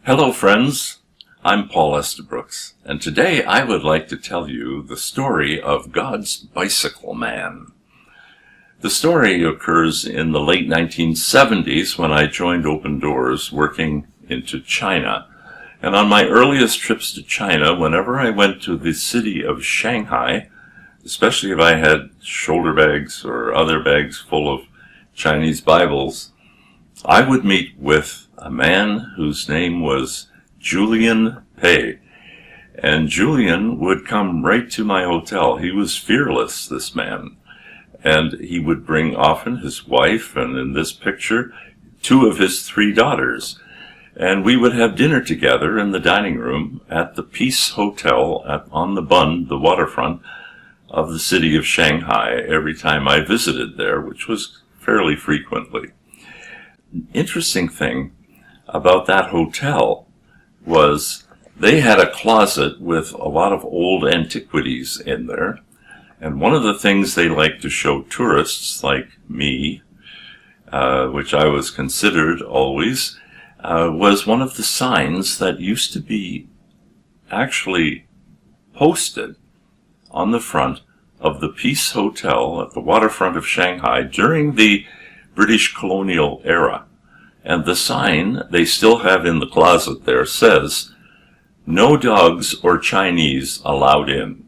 Hello friends, I'm Paul Estabrooks, and today I would like to tell you the story of God's Bicycle Man. The story occurs in the late 1970s when I joined Open Doors working into China. And on my earliest trips to China, whenever I went to the city of Shanghai, especially if I had shoulder bags or other bags full of Chinese Bibles, I would meet with a man whose name was Julian Pei. And Julian would come right to my hotel. He was fearless, this man. And he would bring often his wife, and in this picture, 2 of his 3 daughters. And we would have dinner together in the dining room at the Peace Hotel on the Bund, the waterfront of the city of Shanghai, every time I visited there, which was fairly frequently. Interesting thing about that hotel was they had a closet with a lot of old antiquities in there. And one of the things they liked to show tourists like me, which I was considered always, was one of the signs that used to be actually posted on the front of the Peace Hotel at the waterfront of Shanghai during the British colonial era. And the sign they still have in the closet there says, "No dogs or Chinese allowed in."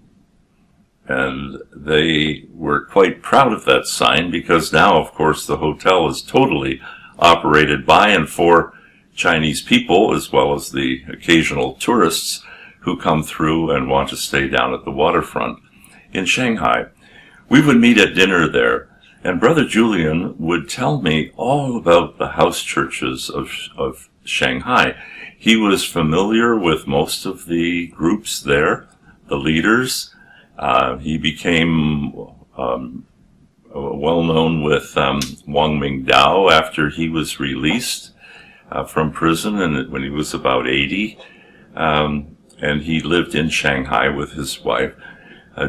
And they were quite proud of that sign because now, of course, the hotel is totally operated by and for Chinese people, as well as the occasional tourists who come through and want to stay down at the waterfront in Shanghai. We would meet at dinner there, and Brother Julian would tell me all about the house churches of Shanghai. He was familiar with most of the groups there, the leaders. He became well known with Wang Mingdao after he was released from prison and when he was about 80. And he lived in Shanghai with his wife.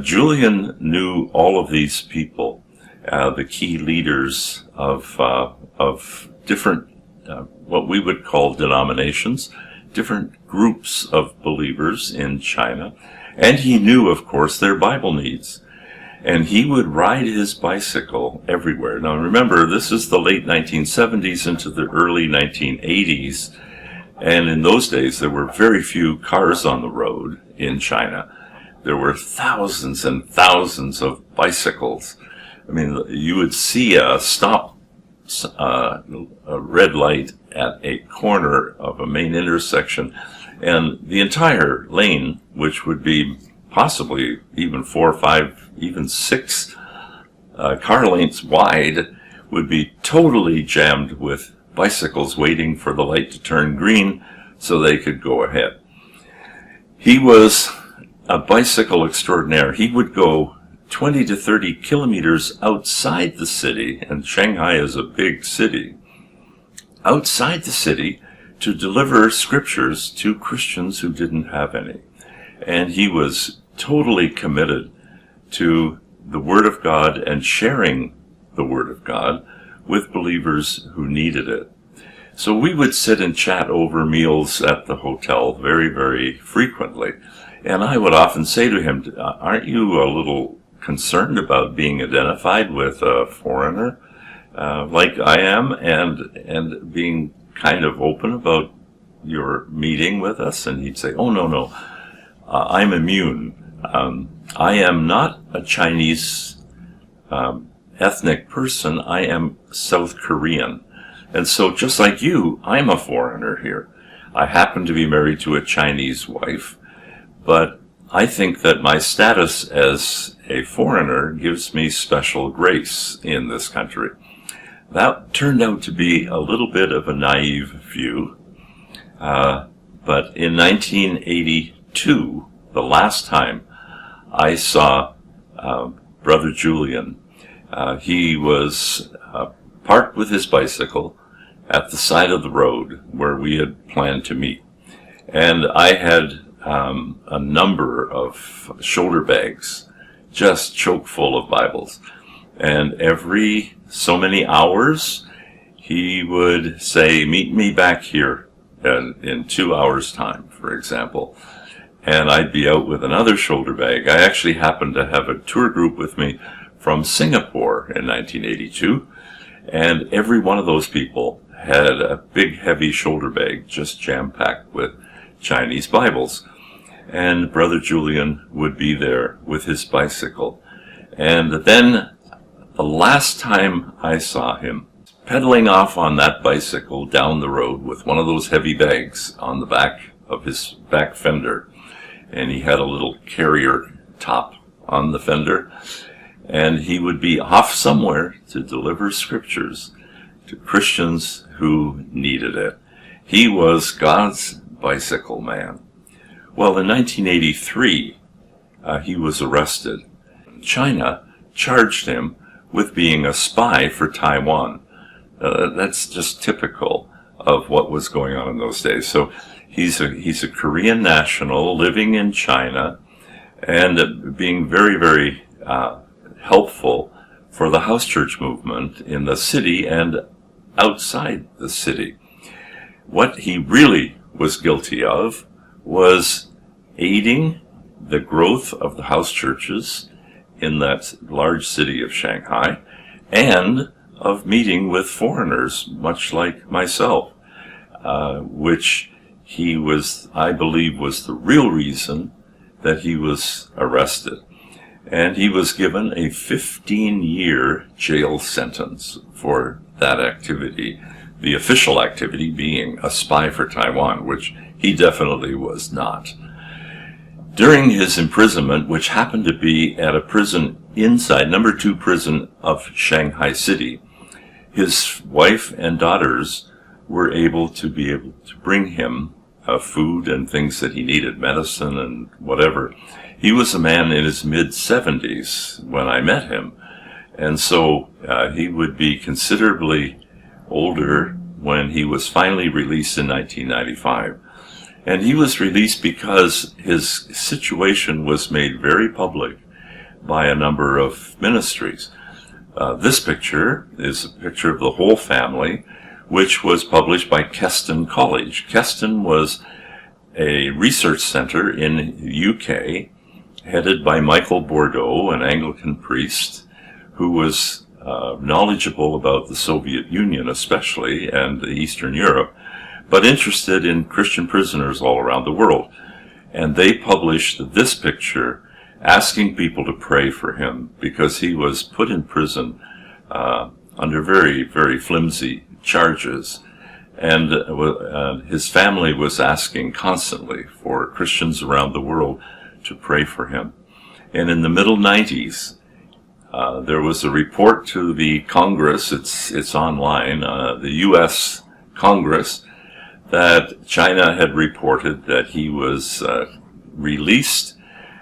Julian knew all of these people, the key leaders of different, what we would call denominations, different groups of believers in China. And he knew, of course, their Bible needs. And he would ride his bicycle everywhere. Now remember, this is the late 1970s into the early 1980s. And in those days, there were very few cars on the road in China. There were thousands and thousands of bicycles. I mean, you would see a red light at a corner of a main intersection, and the entire lane, which would be possibly even 4, 5, even 6 car lengths wide, would be totally jammed with bicycles waiting for the light to turn green so they could go ahead. He was a bicycle extraordinaire. He would go 20 to 30 kilometers outside the city, and Shanghai is a big city, outside the city to deliver scriptures to Christians who didn't have any. And he was totally committed to the Word of God and sharing the Word of God with believers who needed it. So we would sit and chat over meals at the hotel very, very frequently. And I would often say to him, "Aren't you a little concerned about being identified with a foreigner like I am, and being kind of open about your meeting with us?" And he'd say, "Oh, no, I'm immune. I am not a Chinese ethnic person. I am South Korean. And so just like you, I'm a foreigner here. I happen to be married to a Chinese wife, but I think that my status as a foreigner gives me special grace in this country." That turned out to be a little bit of a naive view, but in 1982, the last time I saw Brother Julian, he was parked with his bicycle at the side of the road where we had planned to meet. And I had a number of shoulder bags just chock full of Bibles. And every so many hours, he would say, "Meet me back here in 2 hours' time, for example. And I'd be out with another shoulder bag. I actually happened to have a tour group with me from Singapore in 1982, and every one of those people had a big, heavy shoulder bag just jam-packed with Chinese Bibles. And Brother Julian would be there with his bicycle. And then the last time I saw him, pedaling off on that bicycle down the road with one of those heavy bags on the back of his back fender, and he had a little carrier top on the fender, and he would be off somewhere to deliver scriptures to Christians who needed it. He was God's bicycle man. Well, in 1983, he was arrested. China charged him with being a spy for Taiwan. That's just typical of what was going on in those days. So he's a Korean national living in China and being very, very helpful for the house church movement in the city and outside the city. What he really was guilty of was aiding the growth of the house churches in that large city of Shanghai, and of meeting with foreigners, much like myself, which he was, I believe, was the real reason that he was arrested. And he was given a 15-year jail sentence for that activity, the official activity being a spy for Taiwan, which he definitely was not. During his imprisonment, which happened to be at a prison inside, number 2 prison of Shanghai City, his wife and daughters were able to bring him food and things that he needed, medicine and whatever. He was a man in his mid-70s when I met him, and so he would be considerably older when he was finally released in 1995. And he was released because his situation was made very public by a number of ministries. This picture is a picture of the whole family, which was published by Keston College. Keston was a research center in the UK, headed by Michael Bordeaux, an Anglican priest, who was knowledgeable about the Soviet Union especially, and Eastern Europe, but interested in Christian prisoners all around the world. And they published this picture asking people to pray for him because he was put in prison under very, very flimsy charges. And his family was asking constantly for Christians around the world to pray for him. And in the middle 90s, there was a report to the Congress, it's online, the U.S. Congress, that China had reported that he was released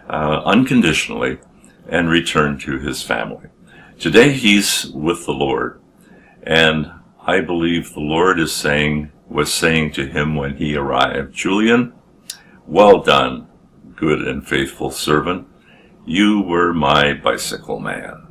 unconditionally and returned to his family. Today he's with the Lord, and I believe the Lord was saying to him when he arrived, "Julian, well done, good and faithful servant. You were my bicycle man."